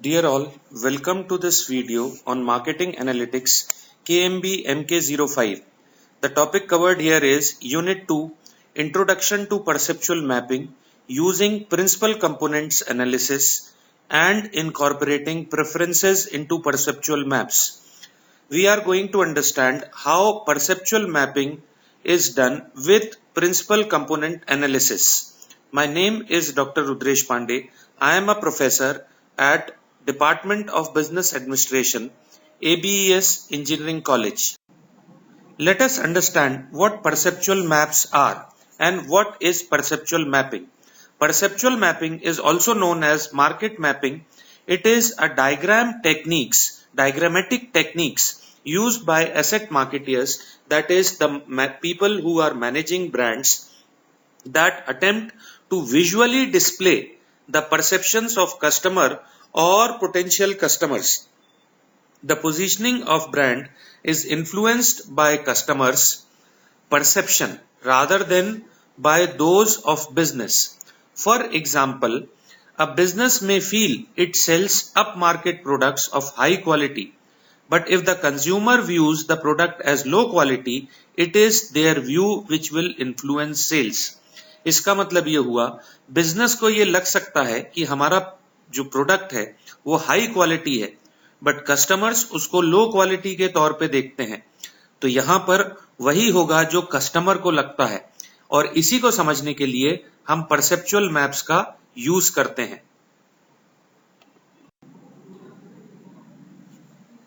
Dear all, welcome to this video on Marketing Analytics KMB MK05. The topic covered here is Unit 2 Introduction to Perceptual Mapping using Principal Components Analysis and incorporating preferences into perceptual maps. We are going to understand how perceptual mapping is done with Principal Component Analysis. My name is Dr. Rudresh Pandey. I am a professor at Department of Business Administration, ABES Engineering College. Let us understand what perceptual maps are and what is perceptual mapping. Perceptual mapping is also known as market mapping. It is a diagrammatic techniques used by asset marketeers, that is the people who are managing brands, that attempt to visually display the perceptions of customer or potential customers. The positioning of brand is influenced by customers' perception rather than by those of business. For example, a business may feel it sells upmarket products of high quality, but if the consumer views the product as low quality, it is their view which will influence sales. इसका मतलब ये हुआ, business को ये लग सकता है कि हमारा जो प्रोडक्ट है वो हाई क्वालिटी है, बट कस्टमर्स उसको लो क्वालिटी के तौर पे देखते हैं. तो यहां पर वही होगा जो कस्टमर को लगता है, और इसी को समझने के लिए हम परसेप्चुअल मैप्स का यूज करते हैं.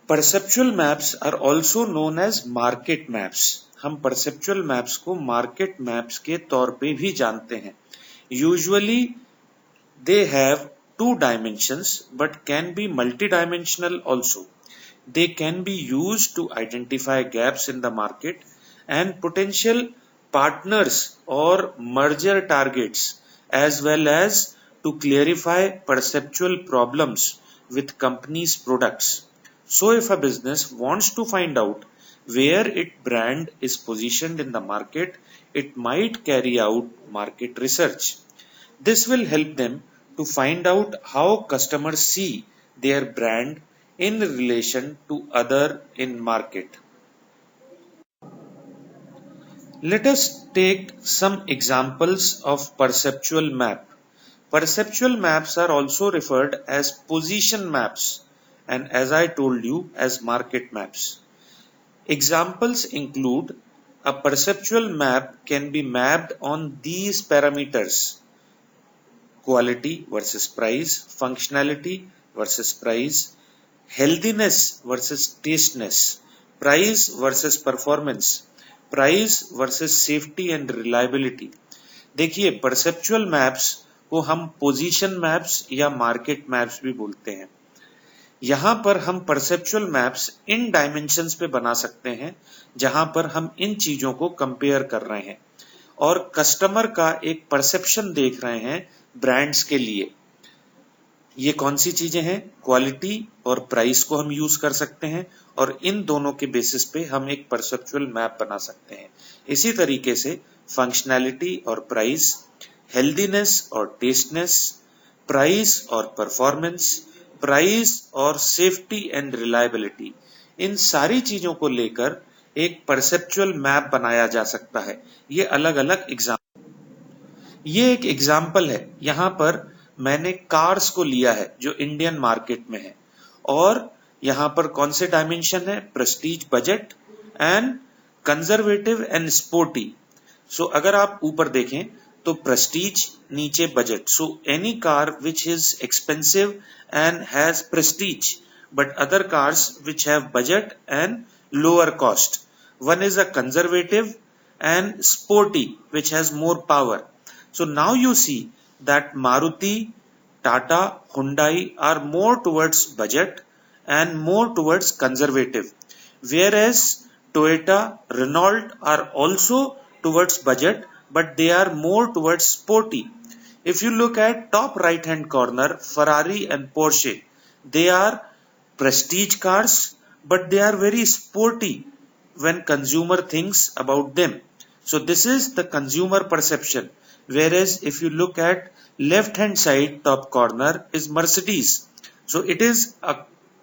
Perceptual maps are also known as market maps. हम परसेप्चुअल मैप्स को मार्केट मैप्स के तौर पे भी जानते हैं. Usually they have two dimensions but can be multidimensional also. They can be used to identify gaps in the market and potential partners or merger targets, as well as to clarify perceptual problems with companies' products. So if a business wants to find out where its brand is positioned in the market, it might carry out market research. This will help them to find out how customers see their brand in relation to other in market. Let us take some examples of perceptual map. Perceptual maps are also referred as position maps, and as I told you, as market maps. Examples include a perceptual map can be mapped on these parameters: quality versus price, functionality versus price, healthiness versus tasteness, price versus performance, price versus safety and reliability. देखिए, perceptual maps को हम position maps या market maps भी बोलते हैं. यहां पर हम परसेप्चुअल मैप्स इन डायमेंशंस पे बना सकते हैं जहां पर हम इन चीजों को कंपेयर कर रहे हैं और कस्टमर का एक परसेप्शन देख रहे हैं ब्रांड्स के लिए. ये कौन सी चीजें हैं? क्वालिटी और प्राइस को हम यूज कर सकते हैं, और इन दोनों के बेसिस पे हम एक परसेप्चुअल मैप बना सकते हैं. इसी तरीके से फंक्शनैलिटी और प्राइस, हेल्दीनेस और टेस्टनेस, प्राइस और परफॉर्मेंस, प्राइस और सेफ्टी एंड रिलायबिलिटी, इन सारी चीजों को लेकर एक परसेप्चुअल मैप बनाया जा सकता है. ये अलग अलग ये एक एग्जाम्पल है. यहां पर मैंने कार्स को लिया है जो इंडियन मार्केट में है, और यहां पर कौन से डायमेंशन है? Prestige, budget and conservative and sporty. So अगर आप ऊपर देखें तो प्रेस्टीज, नीचे budget. So any car which is expensive and has prestige, but other cars which have budget and lower cost. One is a conservative and sporty, which has more power. So now you see that Maruti, Tata, Hyundai are more towards budget and more towards conservative, whereas Toyota, Renault are also towards budget, but they are more towards sporty. If you look at top right hand corner, Ferrari and Porsche, they are prestige cars, but they are very sporty when consumer thinks about them. So this is the consumer perception. Whereas if you look at left hand side top corner is Mercedes. So it is a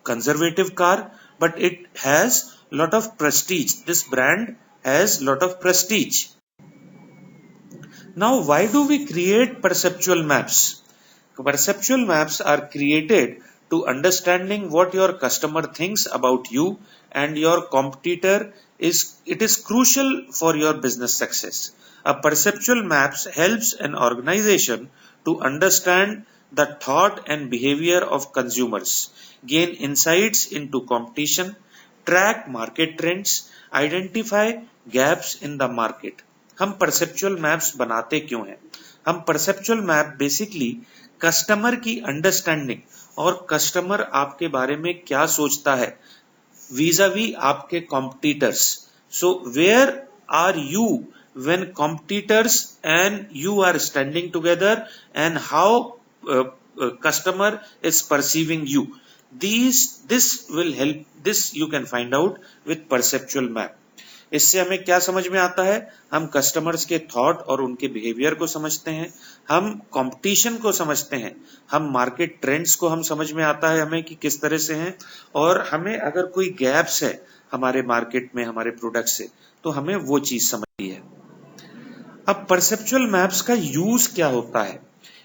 conservative car, but it has lot of prestige. This brand has lot of prestige. Now, why do we create perceptual maps? Perceptual maps are created to understanding what your customer thinks about you and your competitor. It is crucial for your business success. A perceptual maps helps an organization to understand the thought and behavior of consumers, gain insights into competition, track market trends, identify gaps in the market. हम perceptual maps बनाते क्यों हैं? हम perceptual map basically customer की understanding और customer आपके बारे में क्या सोचता है vis-a-vis आपके competitors. So where are you when competitors and you are standing together, and how customer is perceiving you. This will help. This you can find out with perceptual map. इससे हमें क्या समझ में आता है? हम कस्टमर्स के थॉट और उनके बिहेवियर को समझते हैं, हम कंपटीशन को समझते हैं, हम मार्केट ट्रेंड्स को हम समझ में आता है हमें कि किस तरह से हैं, और हमें अगर कोई गैप्स है हमारे मार्केट में हमारे प्रोडक्ट से तो हमें वो चीज समझती है. अब परसेप्चुअल मैप्स का यूज क्या होता है?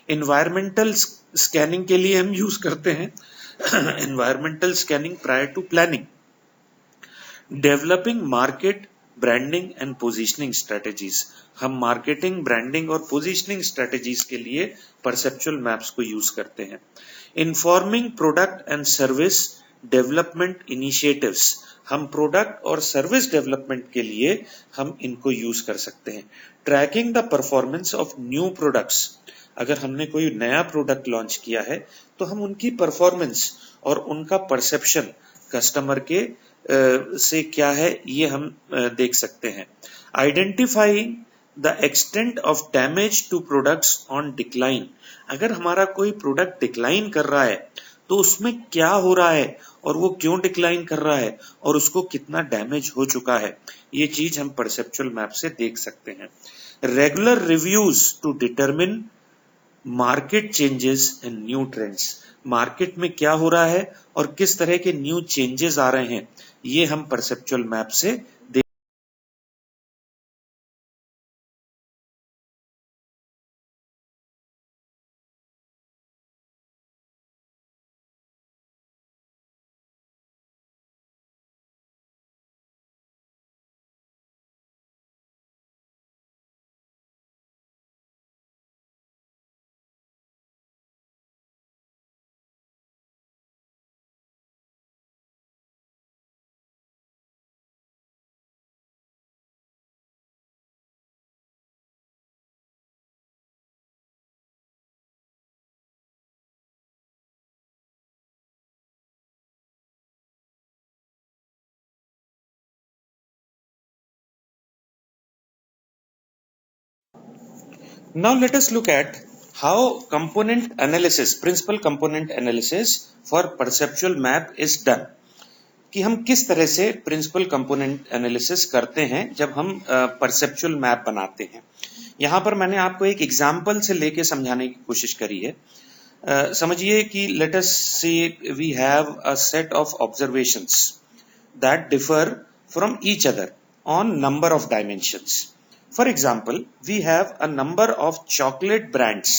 एनवायरमेंटल स्कैनिंग के लिए हम यूज करते हैं. Environmental scanning prior to planning. Developing market branding and positioning strategies. हम मार्केटिंग, ब्रांडिंग और पोजीशनिंग स्ट्रेटेजीज के लिए परसेप्चुअल मैप्स को यूज करते हैं. Informing product and service development initiatives. हम प्रोडक्ट और सर्विस डेवलपमेंट के लिए हम इनको यूज कर सकते हैं. Tracking the performance of new products. अगर हमने कोई नया प्रोडक्ट लॉन्च किया है तो हम उनकी परफॉर्मेंस और उनका परसेप्शन कस्टमर के से क्या है ये हम देख सकते हैं. Identifying the extent of damage to products on decline. अगर हमारा कोई प्रोडक्ट डिक्लाइन कर रहा है तो उसमें क्या हो रहा है और वो क्यों डिक्लाइन कर रहा है और उसको कितना डैमेज हो चुका है, ये चीज हम परसेप्चुअल मैप से देख सकते हैं. Regular reviews to determine market changes and new trends. Market में क्या हो रहा है और किस तरह के न्यू चेंजेस आ रहे हैं ये हम परसेप्चुअल मैप से देख. Now let us look at how component analysis, principal component analysis for perceptual map is done. कि हम किस तरह से प्रिंसिपल कंपोनेंट एनालिसिस करते हैं जब हम परसेप्चुअल मैप बनाते हैं. यहाँ पर मैंने आपको एक एग्जाम्पल से लेके समझाने की कोशिश करी है. समझिए कि let us say we have a set of observations that differ from each other on number of dimensions. For example we have a number of chocolate brands.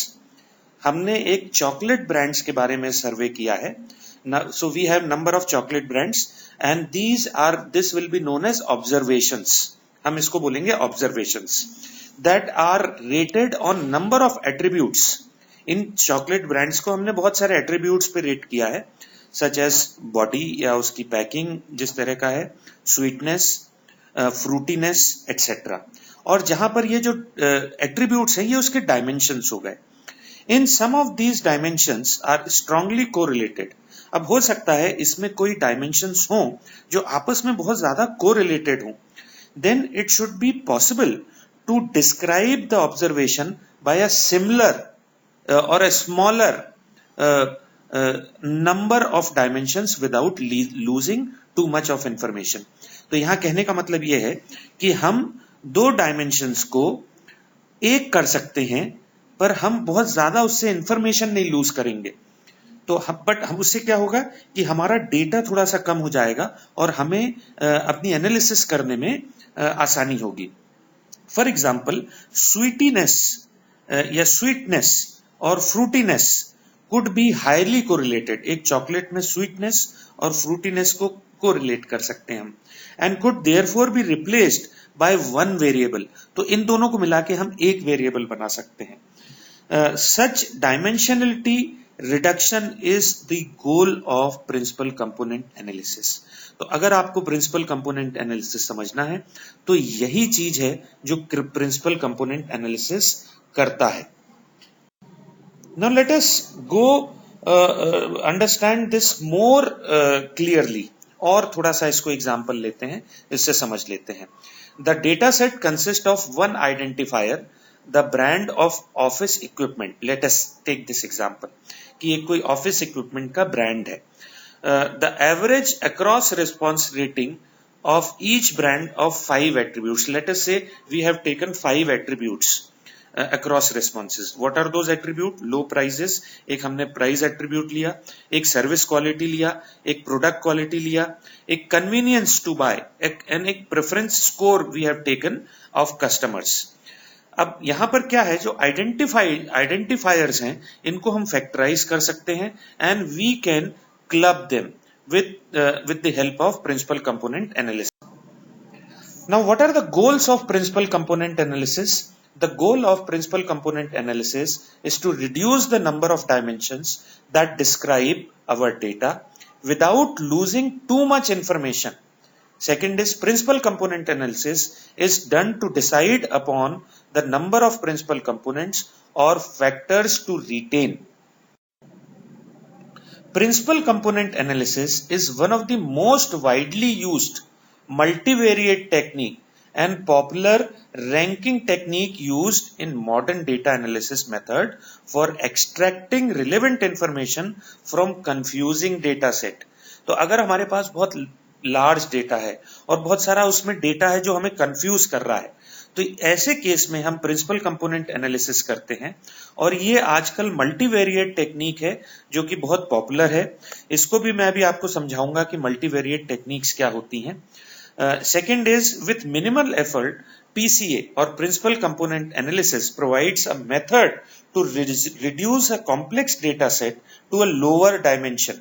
हमने एक चॉकलेट ब्रांड्स के बारे में सर्वे किया है. So we have number of chocolate brands and this will be known as observations. हम इसको बोलेंगे observations that are rated on number of attributes. In chocolate brands को हमने बहुत सारे attributes पे rate किया है, such as body या उसकी packing जिस तरह का है, sweetness, fruitiness, etc. और जहां पर ये जो attributes हैं ये उसके dimensions हो गए. In some of these dimensions are strongly correlated. अब हो सकता है इसमें कोई डायमेंशंस हों जो आपस में बहुत ज्यादा कोरिलेटेड हों. Then it should be possible to describe the observation by a similar और a smaller number of dimensions without losing too much of information. तो यहां कहने का मतलब यह है कि हम दो डायमेंशंस को एक कर सकते हैं पर हम बहुत ज्यादा उससे इंफॉर्मेशन नहीं लूज करेंगे. तो हम उससे क्या होगा कि हमारा डेटा थोड़ा सा कम हो जाएगा और हमें अपनी एनालिसिस करने में आसानी होगी। फॉर एग्जाम्पल स्वीटीनेस या स्वीटनेस और fruitiness could be highly correlated. एक चॉकलेट में स्वीटनेस और फ्रूटीनेस को कोरिलेट कर सकते हैं हम, and could therefore be replaced by one variable. तो इन दोनों को मिला के हम एक वेरिएबल बना सकते हैं। Such dimensionality reduction is the goal of principal component analysis. तो अगर आपको प्रिंसिपल कंपोनेंट एनालिसिस समझना है तो यही चीज है जो प्रिंसिपल कंपोनेंट एनालिसिस करता है। Now let us go understand this more clearly, और थोड़ा सा इसको एग्जांपल लेते हैं, इससे समझ लेते हैं। The data set consists of one identifier, the brand of office equipment. Let us take this example कि ये कोई ऑफिस इक्विपमेंट का ब्रांड है। The average across response rating of each brand of 5 attributes. Let us say we have taken 5 attributes across responses. What are those attributes? Low prices, एक हमने price attribute लिया, एक service quality लिया, एक product quality लिया, एक convenience to buy, and एक preference score we have taken of customers. अब यहां पर क्या है, जो आइडेंटिफायर्स हैं इनको हम फैक्टराइज कर सकते हैं and we can club them with the help of principal component analysis. Now what are the goals of principal component analysis? The goal of principal component analysis is to reduce the number of dimensions that describe our data without losing too much information. Second is principal component analysis is done to decide upon the number of principal components or factors to retain. Principal component analysis is one of the most widely used multivariate technique and popular ranking technique used in modern data analysis method for extracting relevant information from confusing data set. तो अगर हमारे पास बहुत large data है और बहुत सारा उसमें data है जो हमें कंफ्यूज कर रहा है, तो ऐसे केस में हम प्रिंसिपल कंपोनेंट एनालिसिस करते हैं, और ये आजकल मल्टीवेरिएट टेक्निक है जो कि बहुत पॉपुलर है। इसको भी मैं अभी आपको समझाऊंगा कि मल्टीवेरिएट टेक्निक्स क्या होती हैं। Second is with minimal effort PCA or principal component analysis provides a method to reduce a complex data set to a lower dimension.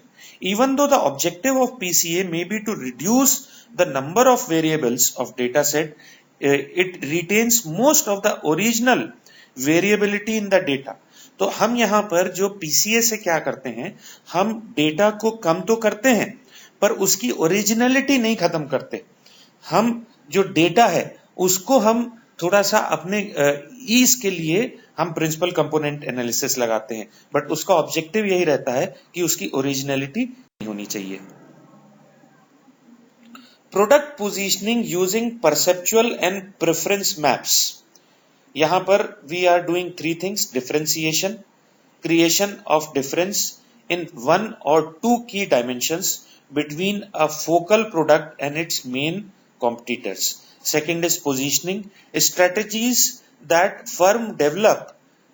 Even though the objective of PCA may be to reduce the number of variables of data set, it retains most of the original variability in the data. तो हम यहाँ पर जो PCA से क्या करते हैं, हम डेटा को कम तो करते हैं पर उसकी ओरिजिनलिटी नहीं खत्म करते। हम जो डेटा है उसको हम थोड़ा सा अपने ईज के लिए हम प्रिंसिपल कंपोनेंट एनालिसिस लगाते हैं, बट उसका ऑब्जेक्टिव यही रहता है कि उसकी ओरिजिनलिटी नहीं होनी चाहिए। Product positioning using perceptual and preference maps. यहां पर we are doing 3 things: differentiation, creation of difference in 1 or 2 key dimensions between a focal product and its main competitors. Second is positioning, strategies that firm develop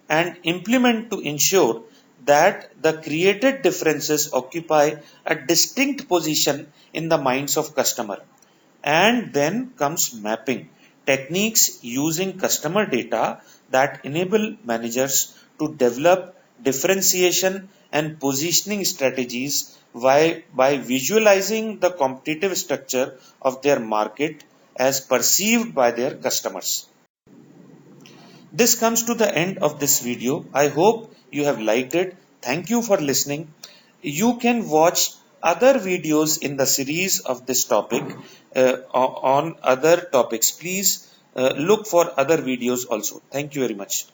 and implement to ensure that the created differences occupy a distinct position in the minds of customer. And then comes mapping, techniques using customer data that enable managers to develop differentiation and positioning strategies by visualizing the competitive structure of their market as perceived by their customers. This comes to the end of this video. I hope you have liked it. Thank you for listening. You can watch other videos in the series of this topic on other topics. Please look for other videos also. Thank you very much.